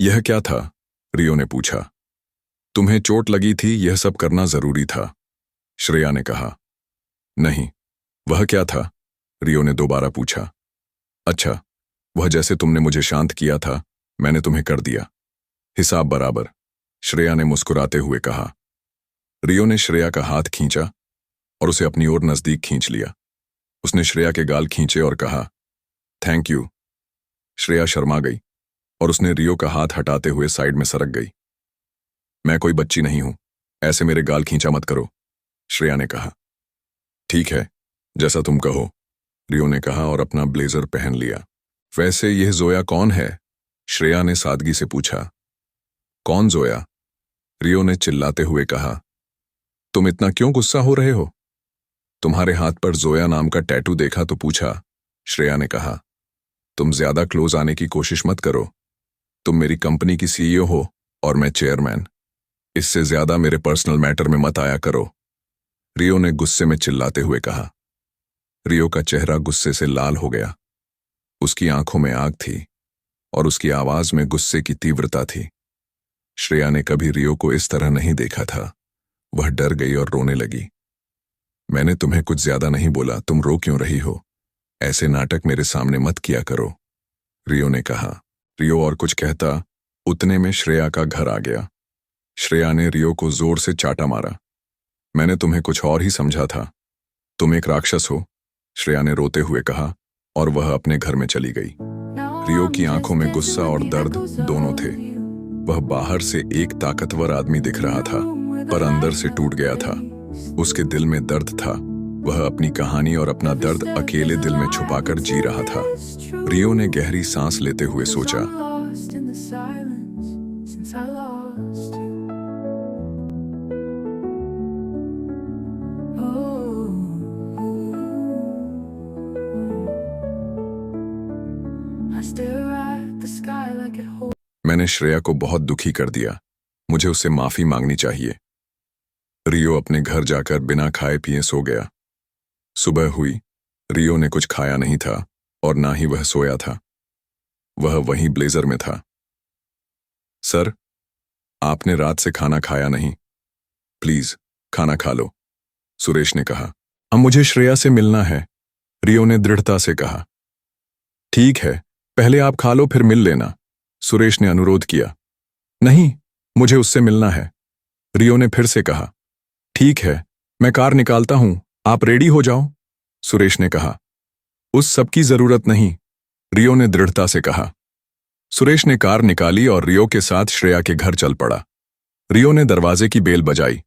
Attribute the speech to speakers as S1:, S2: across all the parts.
S1: यह क्या था? रियो ने पूछा। तुम्हें चोट लगी थी, यह सब करना जरूरी था, श्रेया ने कहा। नहीं। वह क्या था? रियो ने दोबारा पूछा। अच्छा, वह जैसे तुमने मुझे शांत किया था, मैंने तुम्हें कर दिया। हिसाब बराबर, श्रेया ने मुस्कुराते हुए कहा। रियो ने श्रेया का हाथ खींचा और उसे अपनी ओर नजदीक खींच लिया। उसने श्रेया के गाल खींचे और कहा, थैंक यू। श्रेया शर्मा गई और उसने रियो का हाथ हटाते हुए साइड में सरक गई। मैं कोई बच्ची नहीं हूं, ऐसे मेरे गाल खींचा मत करो, श्रेया ने कहा। ठीक है, जैसा तुम कहो, रियो ने कहा और अपना ब्लेजर पहन लिया। वैसे यह जोया कौन है? श्रेया ने सादगी से पूछा। कौन जोया? रियो ने चिल्लाते हुए कहा। तुम इतना क्यों गुस्सा हो रहे हो? तुम्हारे हाथ पर जोया नाम का टैटू देखा तो पूछा, श्रेया ने कहा। तुम ज्यादा क्लोज आने की कोशिश मत करो। तुम मेरी कंपनी की सीईओ हो और मैं चेयरमैन। इससे ज्यादा मेरे पर्सनल मैटर में मत आया करो, रियो ने गुस्से में चिल्लाते हुए कहा। रियो का चेहरा गुस्से से लाल हो गया। उसकी आंखों में आग थी और उसकी आवाज में गुस्से की तीव्रता थी। श्रेया ने कभी रियो को इस तरह नहीं देखा था। वह डर गई और रोने लगी। मैंने तुम्हें कुछ ज्यादा नहीं बोला, तुम रो क्यों रही हो? ऐसे नाटक मेरे सामने मत किया करो, रियो ने कहा। रियो और कुछ कहता, उतने में श्रेया का घर आ गया। श्रेया ने रियो को जोर से चाटा मारा। मैंने तुम्हें कुछ और ही समझा था, तुम एक राक्षस हो, श्रेया ने रोते हुए कहा और वह अपने घर में चली गई। रियो की आंखों में गुस्सा और दर्द दोनों थे। वह बाहर से एक ताकतवर आदमी दिख रहा था, पर अंदर से टूट गया था। उसके दिल में दर्द था। वह अपनी कहानी और अपना दर्द अकेले दिल में छुपाकर जी रहा था। रियो ने गहरी सांस लेते हुए सोचा, मैंने श्रेया को बहुत दुखी कर दिया, मुझे उससे माफी मांगनी चाहिए। रियो अपने घर जाकर बिना खाए पिए सो गया। सुबह हुई, रियो ने कुछ खाया नहीं था और ना ही वह सोया था। वह वहीं ब्लेजर में था। सर, आपने रात से खाना खाया नहीं, प्लीज खाना खा लो, सुरेश ने कहा। अब मुझे श्रेया से मिलना है, रियो ने दृढ़ता से कहा। ठीक है, पहले आप खा लो फिर मिल लेना, सुरेश ने अनुरोध किया। नहीं, मुझे उससे मिलना है, रियो ने फिर से कहा। ठीक है, मैं कार निकालता हूं, आप रेडी हो जाओ, सुरेश ने कहा। उस सब की जरूरत नहीं, रियो ने दृढ़ता से कहा। सुरेश ने कार निकाली और रियो के साथ श्रेया के घर चल पड़ा। रियो ने दरवाजे की बेल बजाई।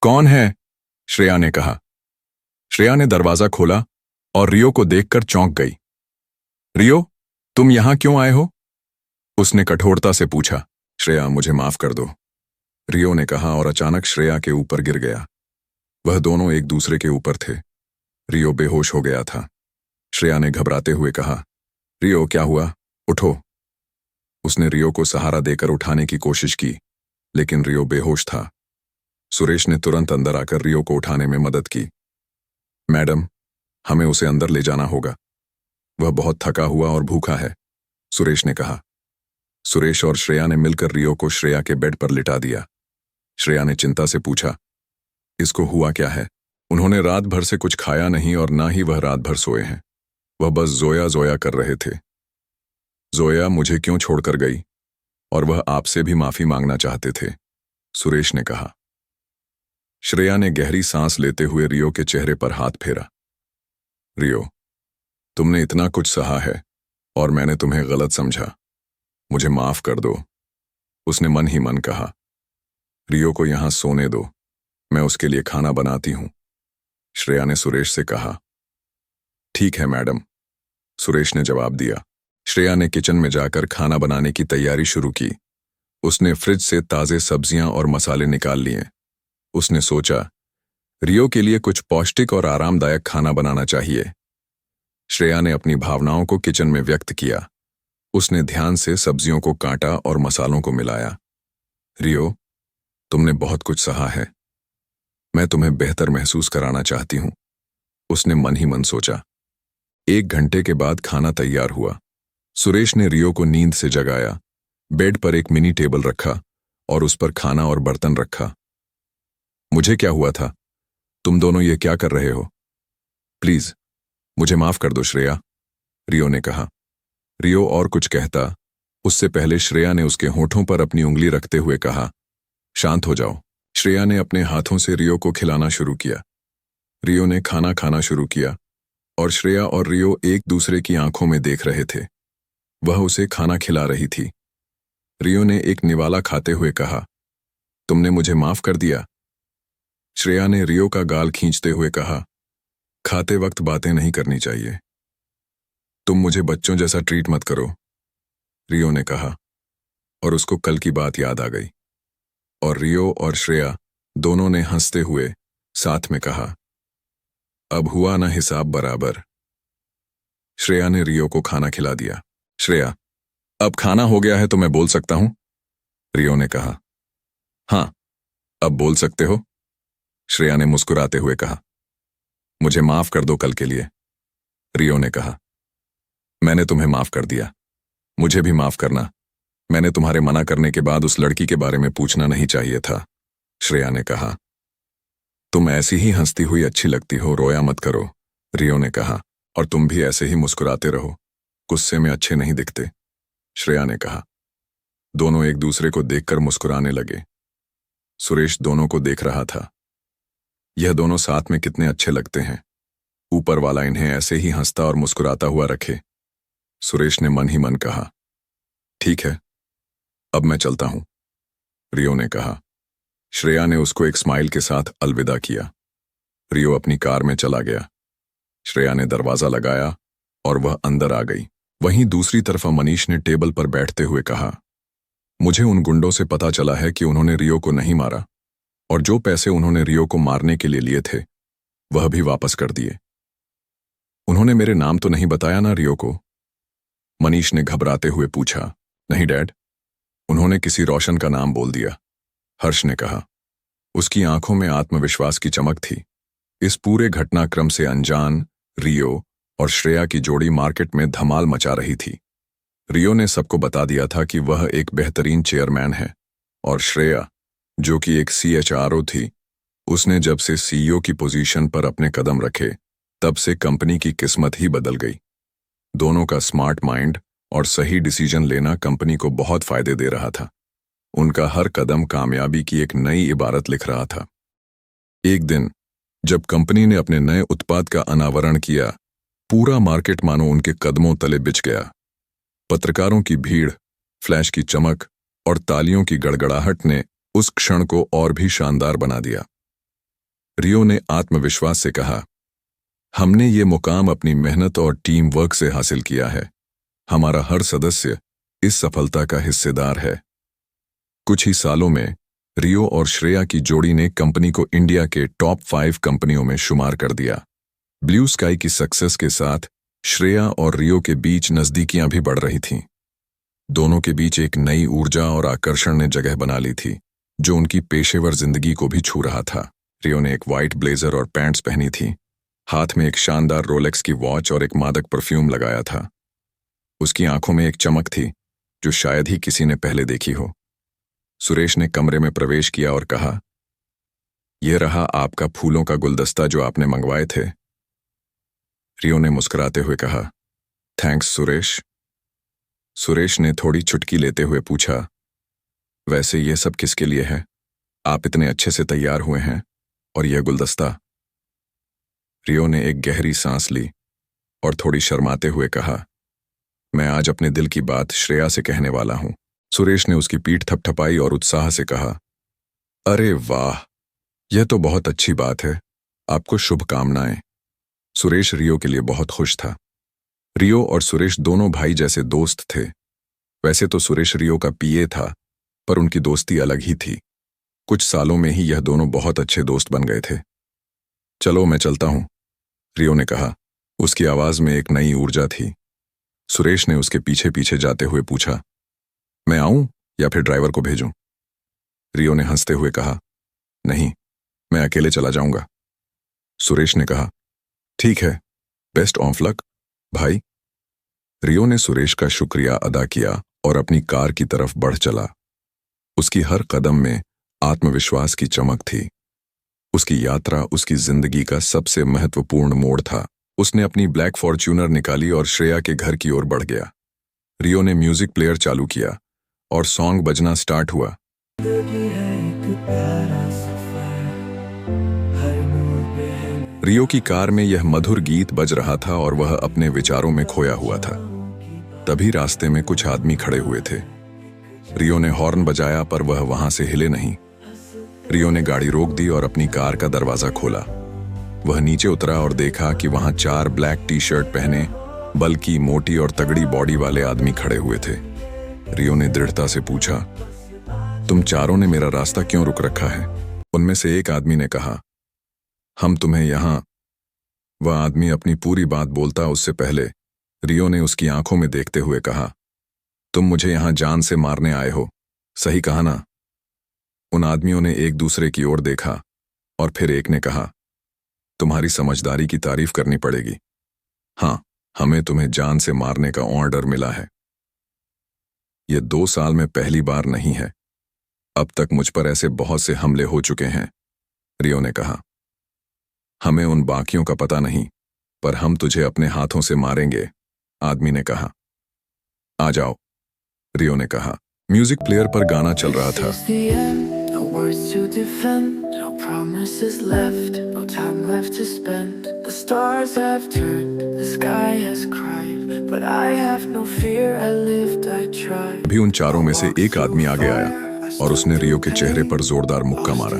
S1: कौन है? श्रेया ने कहा। श्रेया ने दरवाजा खोला और रियो को देखकर चौंक गई। रियो, तुम यहां क्यों आए हो? उसने कठोरता से पूछा। श्रेया, मुझे माफ कर दो, रियो ने कहा और अचानक श्रेया के ऊपर गिर गया। वह दोनों एक दूसरे के ऊपर थे। रियो बेहोश हो गया था। श्रेया ने घबराते हुए कहा, रियो क्या हुआ? उठो। उसने रियो को सहारा देकर उठाने की कोशिश की, लेकिन रियो बेहोश था। सुरेश ने तुरंत अंदर आकर रियो को उठाने में मदद की। मैडम, हमें उसे अंदर ले जाना होगा, वह बहुत थका हुआ और भूखा है, सुरेश ने कहा। सुरेश और श्रेया ने मिलकर रियो को श्रेया के बेड पर लिटा दिया। श्रेया ने चिंता से पूछा, इसको हुआ क्या है? उन्होंने रात भर से कुछ खाया नहीं और ना ही वह रात भर सोए हैं। वह बस जोया जोया कर रहे थे। जोया मुझे क्यों छोड़कर गई और वह आपसे भी माफी मांगना चाहते थे, सुरेश ने कहा। श्रेया ने गहरी सांस लेते हुए रियो के चेहरे पर हाथ फेरा। रियो, तुमने इतना कुछ सहा है और मैंने तुम्हें गलत समझा, मुझे माफ कर दो, उसने मन ही मन कहा। रियो को यहां सोने दो, मैं उसके लिए खाना बनाती हूं, श्रेया ने सुरेश से कहा। ठीक है मैडम, सुरेश ने जवाब दिया। श्रेया ने किचन में जाकर खाना बनाने की तैयारी शुरू की। उसने फ्रिज से ताजे सब्जियां और मसाले निकाल लिए। उसने सोचा, रियो के लिए कुछ पौष्टिक और आरामदायक खाना बनाना चाहिए। श्रेया ने अपनी भावनाओं को किचन में व्यक्त किया। उसने ध्यान से सब्जियों को काटा और मसालों को मिलाया। रियो, तुमने बहुत कुछ सहा है, मैं तुम्हें बेहतर महसूस कराना चाहती हूं, उसने मन ही मन सोचा। 1 घंटे के बाद खाना तैयार हुआ। सुरेश ने रियो को नींद से जगाया। बेड पर एक मिनी टेबल रखा और उस पर खाना और बर्तन रखा। मुझे क्या हुआ था? तुम दोनों ये क्या कर रहे हो? प्लीज मुझे माफ कर दो श्रेया, रियो ने कहा। रियो और कुछ कहता उससे पहले श्रेया ने उसके होठों पर अपनी उंगली रखते हुए कहा, शांत हो जाओ। श्रेया ने अपने हाथों से रियो को खिलाना शुरू किया। रियो ने खाना खाना शुरू किया और श्रेया और रियो एक दूसरे की आंखों में देख रहे थे। वह उसे खाना खिला रही थी। रियो ने एक निवाला खाते हुए कहा, तुमने मुझे माफ कर दिया? श्रेया ने रियो का गाल खींचते हुए कहा, खाते वक्त बातें नहीं करनी चाहिए। तुम मुझे बच्चों जैसा ट्रीट मत करो, रियो ने कहा और उसको कल की बात याद आ गई। और रियो और श्रेया दोनों ने हंसते हुए साथ में कहा, अब हुआ ना हिसाब बराबर। श्रेया ने रियो को खाना खिला दिया। श्रेया, अब खाना हो गया है तो मैं बोल सकता हूं? रियो ने कहा। हाँ, अब बोल सकते हो, श्रेया ने मुस्कुराते हुए कहा। मुझे माफ कर दो कल के लिए, रियो ने कहा। मैंने तुम्हें माफ कर दिया, मुझे भी माफ करना। मैंने तुम्हारे मना करने के बाद उस लड़की के बारे में पूछना नहीं चाहिए था, श्रेया ने कहा। तुम ऐसी ही हंसती हुई अच्छी लगती हो, रोया मत करो, रियो ने कहा। और तुम भी ऐसे ही मुस्कुराते रहो, गुस्से में अच्छे नहीं दिखते, श्रेया ने कहा। दोनों एक दूसरे को देखकर मुस्कुराने लगे। सुरेश दोनों को देख रहा था। यह दोनों साथ में कितने अच्छे लगते हैं। ऊपर वाला इन्हें ऐसे ही हंसता और मुस्कुराता हुआ रखे। सुरेश ने मन ही मन कहा, ठीक है, अब मैं चलता हूं, रियो ने कहा। श्रेया ने उसको एक स्माइल के साथ अलविदा किया। रियो अपनी कार में चला गया। श्रेया ने दरवाजा लगाया और वह अंदर आ गई। वहीं दूसरी तरफ मनीष ने टेबल पर बैठते हुए कहा, मुझे उन गुंडों से पता चला है कि उन्होंने रियो को नहीं मारा और जो पैसे उन्होंने रियो को मारने के लिए लिए थे वह भी वापस कर दिए। उन्होंने मेरे नाम तो नहीं बताया ना रियो को? मनीष ने घबराते हुए पूछा। नहीं डैड, उन्होंने किसी रोशन का नाम बोल दिया, हर्ष ने कहा। उसकी आंखों में आत्मविश्वास की चमक थी। इस पूरे घटनाक्रम से अनजान रियो और श्रेया की जोड़ी मार्केट में धमाल मचा रही थी। रियो ने सबको बता दिया था कि वह एक बेहतरीन चेयरमैन है और श्रेया, जो कि एक CHRO थी, उसने जब से CEO की पोजीशन पर अपने कदम रखे तब से कंपनी की किस्मत ही बदल गई। दोनों का स्मार्ट माइंड और सही डिसीजन लेना कंपनी को बहुत फायदे दे रहा था। उनका हर कदम कामयाबी की एक नई इबारत लिख रहा था। एक दिन जब कंपनी ने अपने नए उत्पाद का अनावरण किया, पूरा मार्केट मानो उनके कदमों तले बिछ गया। पत्रकारों की भीड़, फ्लैश की चमक और तालियों की गड़गड़ाहट ने उस क्षण को और भी शानदार बना दिया। रियो ने आत्मविश्वास से कहा, हमने ये मुकाम अपनी मेहनत और टीम वर्क से हासिल किया है। हमारा हर सदस्य इस सफलता का हिस्सेदार है। कुछ ही सालों में रियो और श्रेया की जोड़ी ने कंपनी को इंडिया के टॉप 5 कंपनियों में शुमार कर दिया। ब्लू स्काई की सक्सेस के साथ श्रेया और रियो के बीच नजदीकियां भी बढ़ रही थीं। दोनों के बीच एक नई ऊर्जा और आकर्षण ने जगह बना ली थी, जो उनकी पेशेवर जिंदगी को भी छू रहा था। रियो ने एक व्हाइट ब्लेजर और पैंट्स पहनी थी, हाथ में एक शानदार रोलेक्स की वॉच और एक मादक परफ्यूम लगाया था। उसकी आंखों में एक चमक थी जो शायद ही किसी ने पहले देखी हो। सुरेश ने कमरे में प्रवेश किया और कहा, यह रहा आपका फूलों का गुलदस्ता जो आपने मंगवाए थे। रियो ने मुस्कुराते हुए कहा, थैंक्स सुरेश। सुरेश ने थोड़ी चुटकी लेते हुए पूछा, वैसे ये सब किसके लिए है? आप इतने अच्छे से तैयार हुए हैं और यह गुलदस्ता? रियो ने एक गहरी सांस ली और थोड़ी शर्माते हुए कहा, मैं आज अपने दिल की बात श्रेया से कहने वाला हूं। सुरेश ने उसकी पीठ थपथपाई और उत्साह से कहा, अरे वाह, यह तो बहुत अच्छी बात है, आपको शुभकामनाएं। सुरेश रियो के लिए बहुत खुश था। रियो और सुरेश दोनों भाई जैसे दोस्त थे। वैसे तो सुरेश रियो का PA था, पर उनकी दोस्ती अलग ही थी। कुछ सालों में ही यह दोनों बहुत अच्छे दोस्त बन गए थे। चलो मैं चलता हूं, रियो ने कहा। उसकी आवाज में एक नई ऊर्जा थी। सुरेश ने उसके पीछे पीछे जाते हुए पूछा, मैं आऊं या फिर ड्राइवर को भेजूं? रियो ने हंसते हुए कहा, नहीं, मैं अकेले चला जाऊंगा। सुरेश ने कहा, ठीक है, बेस्ट ऑफ लक भाई। रियो ने सुरेश का शुक्रिया अदा किया और अपनी कार की तरफ बढ़ चला। उसकी हर कदम में आत्मविश्वास की चमक थी। उसकी यात्रा उसकी जिंदगी का सबसे महत्वपूर्ण मोड़ था। उसने अपनी ब्लैक फॉर्च्यूनर निकाली और श्रेया के घर की ओर बढ़ गया। रियो ने म्यूजिक प्लेयर चालू किया और सॉन्ग बजना स्टार्ट हुआ। रियो की कार में यह मधुर गीत बज रहा था और वह अपने विचारों में खोया हुआ था। तभी रास्ते में कुछ आदमी खड़े हुए थे। रियो ने हॉर्न बजाया पर वह वहां से हिले नहीं। रियो ने गाड़ी रोक दी और अपनी कार का दरवाजा खोला। वह नीचे उतरा और देखा कि वहां 4 ब्लैक टी शर्ट पहने, बल्कि मोटी और तगड़ी बॉडी वाले आदमी खड़े हुए थे। रियो ने दृढ़ता से पूछा, तुम चारों ने मेरा रास्ता क्यों रुक रखा है? उनमें से एक आदमी ने कहा, हम तुम्हें यहां। वह आदमी अपनी पूरी बात बोलता उससे पहले रियो ने उसकी आंखों में देखते हुए कहा, तुम मुझे यहां जान से मारने आए हो, सही कहा ना? उन आदमियों ने एक दूसरे की ओर देखा और फिर एक ने कहा, तुम्हारी समझदारी की तारीफ करनी पड़ेगी। हां, हमें तुम्हें जान से मारने का ऑर्डर मिला है। यह 2 साल में पहली बार नहीं है। अब तक मुझ पर ऐसे बहुत से हमले हो चुके हैं, रियो ने कहा। हमें उन बाकियों का पता नहीं, पर हम तुझे अपने हाथों से मारेंगे, आदमी ने कहा। आ जाओ, रियो ने कहा। म्यूजिक प्लेयर पर गाना चल रहा था। अभी उन चारों में से एक आदमी आगे आया और उसने रियो के चेहरे पर जोरदार मुक्का मारा।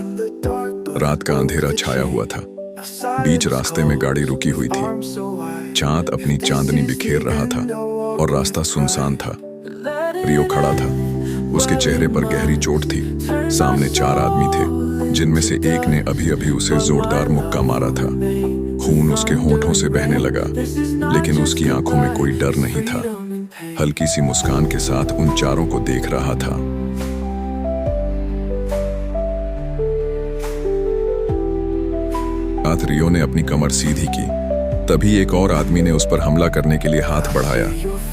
S1: रात का अंधेरा छाया हुआ था। बीच रास्ते में गाड़ी रुकी हुई थी। चांद अपनी चांदनी बिखेर रहा था और रास्ता सुनसान था। रियो खड़ा था। उसके चेहरे पर गहरी चोट थी। सामने 4 आदमी थे, जिनमें से एक ने अभी-अभी उसे जोरदार मुक्का मारा था। खून उसके होंठों से बहने लगा, लेकिन उसकी आंखों में कोई डर नहीं था। हल्की सी मुस्कान के साथ उन चारों को देख रहा था। रियो ने अपनी कमर सीधी की। तभी एक और आदमी ने उस पर हमला करने के लिए हाथ बढ़ाया,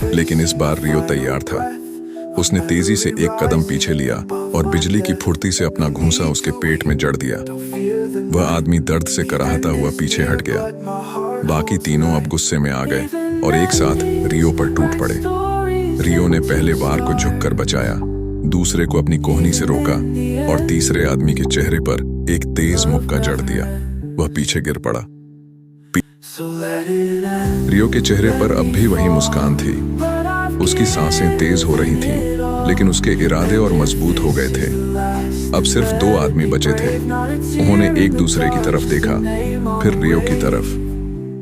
S1: लेकिन इस बार रियो तैयार था। उसने तेजी से एक कदम पीछे लिया और बिजली की फुर्ती से अपना घूंसा उसके पेट में जड़ दिया। वह आदमी दर्द से कराहता हुआ पीछे हट गया। बाकी तीनों अब गुस्से में आ गए और एक साथ रियो पर टूट पड़े। रियो ने पहले वार को झुककर बचाया, दूसरे को अपनी कोहनी से रोका और तीसरे आदमी के चेहरे पर एक तेज मुक्का जड़ दिया। वह पीछे गिर पड़ा। रियो के चेहरे पर अब भी वही मुस्कान थी। उसकी सांसें तेज हो रही थीं, लेकिन उसके इरादे और मजबूत हो गए थे। अब सिर्फ 2 आदमी बचे थे। उन्होंने एक दूसरे की तरफ देखा, फिर रियो की तरफ,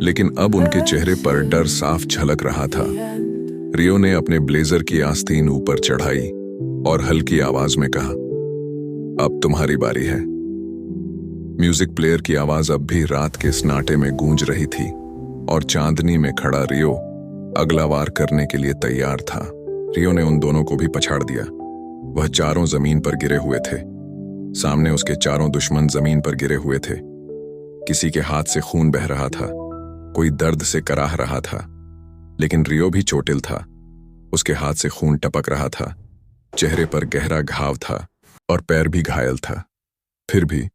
S1: लेकिन अब उनके चेहरे पर डर साफ झलक रहा था। रियो ने अपने ब्लेजर की आस्तीन ऊपर चढ़ाई और हल्की आवाज में कहा, अब तुम्हारी बारी है। म्यूजिक प्लेयर की आवाज अब भी रात के सन्नाटे में गूंज रही थी और चांदनी में खड़ा रियो अगला वार करने के लिए तैयार था। रियो ने उन दोनों को भी पछाड़ दिया। वह चारों जमीन पर गिरे हुए थे। सामने उसके चारों दुश्मन जमीन पर गिरे हुए थे। किसी के हाथ से खून बह रहा था, कोई दर्द से कराह रहा था, लेकिन रियो भी चोटिल था। उसके हाथ से खून टपक रहा था, चेहरे पर गहरा घाव था और पैर भी घायल था। फिर भी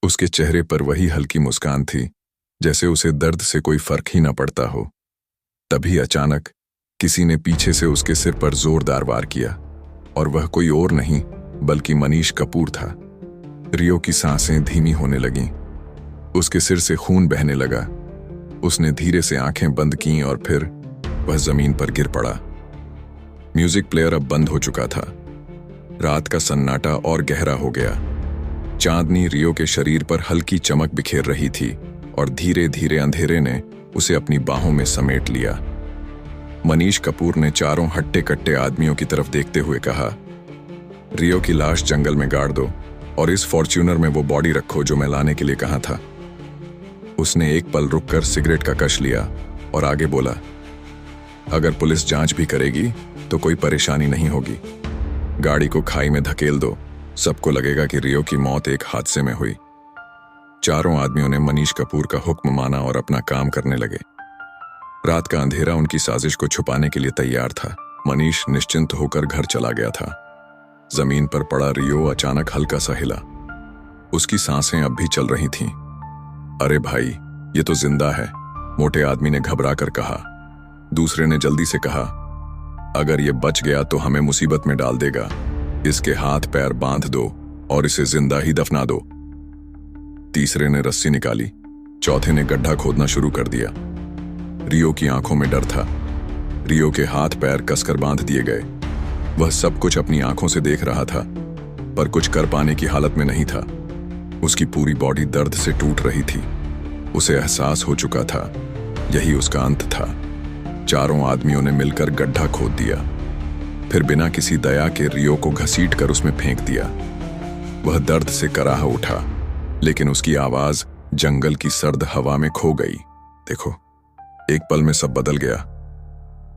S1: उसके चेहरे पर वही हल्की मुस्कान थी, जैसे उसे दर्द से कोई फर्क ही न पड़ता हो। तभी अचानक किसी ने पीछे से उसके सिर पर जोरदार वार किया, और वह कोई और नहीं बल्कि मनीष कपूर था। रियो की सांसें धीमी होने लगीं। उसके सिर से खून बहने लगा। उसने धीरे से आंखें बंद कीं और फिर वह जमीन पर गिर पड़ा। म्यूजिक प्लेयर अब बंद हो चुका था। रात का सन्नाटा और गहरा हो गया। चांदनी रियो के शरीर पर हल्की चमक बिखेर रही थी और धीरे धीरे अंधेरे ने उसे अपनी बाहों में समेट लिया। मनीष कपूर ने चारों हट्टे कट्टे आदमियों की तरफ देखते हुए कहा, रियो की लाश जंगल में गाड़ दो और इस फॉर्च्यूनर में वो बॉडी रखो जो मैं लाने के लिए कहा था। उसने एक पल रुककर सिगरेट का कश लिया और आगे बोला, अगर पुलिस जांच भी करेगी तो कोई परेशानी नहीं होगी। गाड़ी को खाई में धकेल दो, सबको लगेगा कि रियो की मौत एक हादसे में हुई। चारों आदमियों ने मनीष कपूर का हुक्म माना और अपना काम करने लगे। रात का अंधेरा उनकी साजिश को छुपाने के लिए तैयार था। मनीष निश्चिंत होकर घर चला गया था। जमीन पर पड़ा रियो अचानक हल्का सा हिला। उसकी सांसें अब भी चल रही थीं। अरे भाई, ये तो जिंदा है, मोटे आदमी ने घबरा कर कहा। दूसरे ने जल्दी से कहा, अगर ये बच गया तो हमें मुसीबत में डाल देगा। इसके हाथ पैर बांध दो और इसे जिंदा ही दफना दो। तीसरे ने रस्सी निकाली। चौथे ने गड्ढा खोदना शुरू कर दिया। रियो की आंखों में डर था। रियो के हाथ पैर कसकर बांध दिए गए। वह सब कुछ अपनी आंखों से देख रहा था, पर कुछ कर पाने की हालत में नहीं था। उसकी पूरी बॉडी दर्द से टूट रही थी। उसे एहसास हो चुका था, यही उसका अंत था। चारों आदमियों ने मिलकर गड्ढा खोद दिया, फिर बिना किसी दया के रियो को घसीट कर उसमें फेंक दिया। वह दर्द से कराह उठा, लेकिन उसकी आवाज जंगल की सर्द हवा में खो गई। देखो, एक पल में सब बदल गया।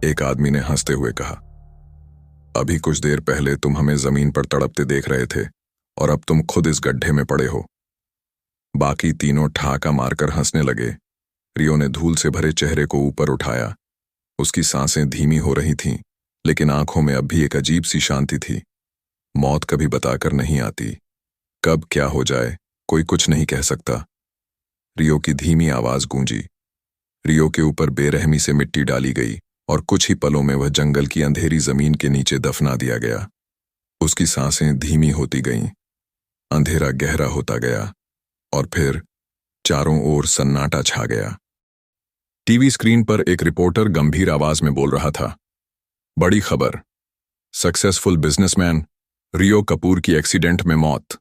S1: एक आदमी ने हंसते हुए कहा, अभी कुछ देर पहले तुम हमें जमीन पर तड़पते देख रहे थे और अब तुम खुद इस गड्ढे में पड़े हो। बाकी तीनों ठहाका मारकर हंसने लगे। रियो ने धूल से भरे चेहरे को ऊपर उठाया। उसकी सांसें धीमी हो रही थीं, लेकिन आंखों में अब भी एक अजीब सी शांति थी। मौत कभी बताकर नहीं आती। कब क्या हो जाए कोई कुछ नहीं कह सकता। रियो की धीमी आवाज गूंजी। रियो के ऊपर बेरहमी से मिट्टी डाली गई और कुछ ही पलों में वह जंगल की अंधेरी जमीन के नीचे दफना दिया गया। उसकी सांसें धीमी होती गईं, अंधेरा गहरा होता गया और फिर चारों ओर सन्नाटा छा गया। टीवी स्क्रीन पर एक रिपोर्टर गंभीर आवाज में बोल रहा था, बड़ी खबर, सक्सेसफुल बिजनेसमैन रियो कपूर की एक्सीडेंट में मौत।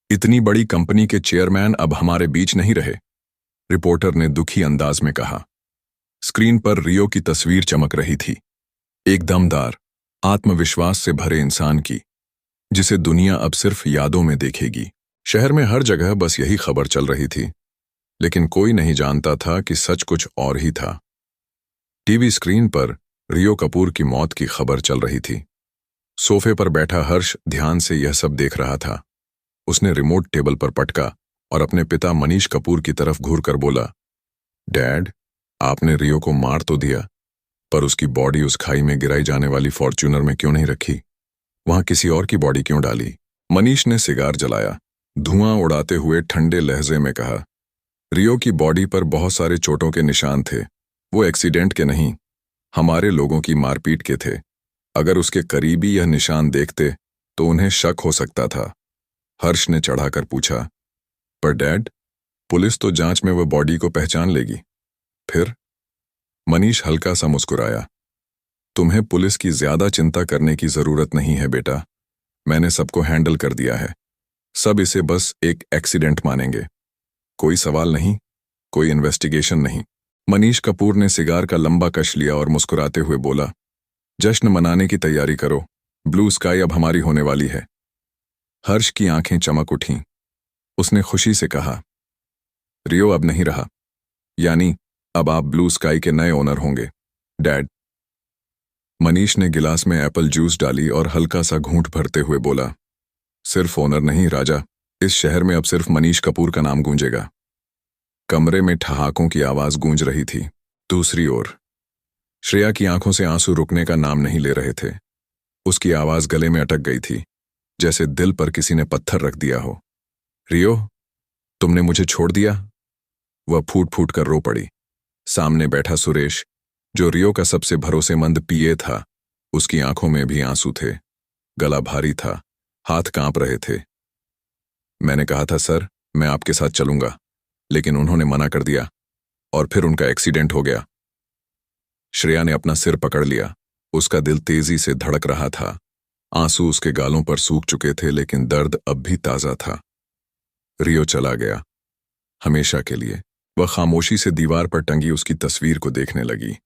S1: इतनी बड़ी कंपनी के चेयरमैन अब हमारे बीच नहीं रहे, रिपोर्टर ने दुखी अंदाज में कहा। स्क्रीन पर रियो की तस्वीर चमक रही थी, एक दमदार, आत्मविश्वास से भरे इंसान की, जिसे दुनिया अब सिर्फ यादों में देखेगी। शहर में हर जगह बस यही खबर चल रही थी, लेकिन कोई नहीं जानता था कि सच कुछ और ही था। टीवी स्क्रीन पर रियो कपूर की मौत की खबर चल रही थी। सोफे पर बैठा हर्ष ध्यान से यह सब देख रहा था। उसने रिमोट टेबल पर पटका और अपने पिता मनीष कपूर की तरफ घूरकर बोला, डैड, आपने रियो को मार तो दिया, पर उसकी बॉडी उस खाई में गिराई जाने वाली फॉर्च्यूनर में क्यों नहीं रखी? वहां किसी और की बॉडी क्यों डाली? मनीष ने सिगार जलाया, धुआं उड़ाते हुए ठंडे लहजे में कहा, रियो की बॉडी पर बहुत सारे चोटों के निशान थे। वो एक्सीडेंट के नहीं, हमारे लोगों की मारपीट के थे। अगर उसके करीबी यह निशान देखते तो उन्हें शक हो सकता था। हर्ष ने चढ़ाकर पूछा, पर डैड, पुलिस तो जांच में वह बॉडी को पहचान लेगी। फिर? मनीष हल्का सा मुस्कुराया, तुम्हें पुलिस की ज्यादा चिंता करने की जरूरत नहीं है बेटा। मैंने सबको हैंडल कर दिया है। सब इसे बस एक एक्सीडेंट मानेंगे। कोई सवाल नहीं, कोई इन्वेस्टिगेशन नहीं। मनीष कपूर ने सिगार का लंबा कश लिया और मुस्कुराते हुए बोला, जश्न मनाने की तैयारी करो, ब्लू स्काई अब हमारी होने वाली है। हर्ष की आंखें चमक उठीं। उसने खुशी से कहा, रियो अब नहीं रहा, यानी अब आप ब्लू स्काई के नए ओनर होंगे, डैड। मनीष ने गिलास में एप्पल जूस डाली और हल्का सा घूंट भरते हुए बोला, सिर्फ ओनर नहीं राजा, इस शहर में अब सिर्फ मनीष कपूर का नाम गूंजेगा। कमरे में ठहाकों की आवाज गूंज रही थी। दूसरी ओर श्रेया की आंखों से आंसू रुकने का नाम नहीं ले रहे थे। उसकी आवाज गले में अटक गई थी, जैसे दिल पर किसी ने पत्थर रख दिया हो। रियो, तुमने मुझे छोड़ दिया? वह फूट फूट कर रो पड़ी। सामने बैठा सुरेश, जो रियो का सबसे भरोसेमंद पीए था, उसकी आंखों में भी आंसू थे। गला भारी था, हाथ कांप रहे थे। मैंने कहा था सर, मैं आपके साथ चलूंगा, लेकिन उन्होंने मना कर दिया और फिर उनका एक्सीडेंट हो गया। श्रेया ने अपना सिर पकड़ लिया। उसका दिल तेजी से धड़क रहा था। आंसू उसके गालों पर सूख चुके थे, लेकिन दर्द अब भी ताजा था। रियो चला गया, हमेशा के लिए। वह खामोशी से दीवार पर टंगी उसकी तस्वीर को देखने लगी।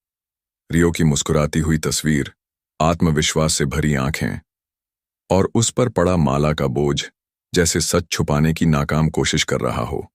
S1: रियो की मुस्कुराती हुई तस्वीर, आत्मविश्वास से भरी आंखें और उस पर पड़ा माला का बोझ, जैसे सच छुपाने की नाकाम कोशिश कर रहा हो।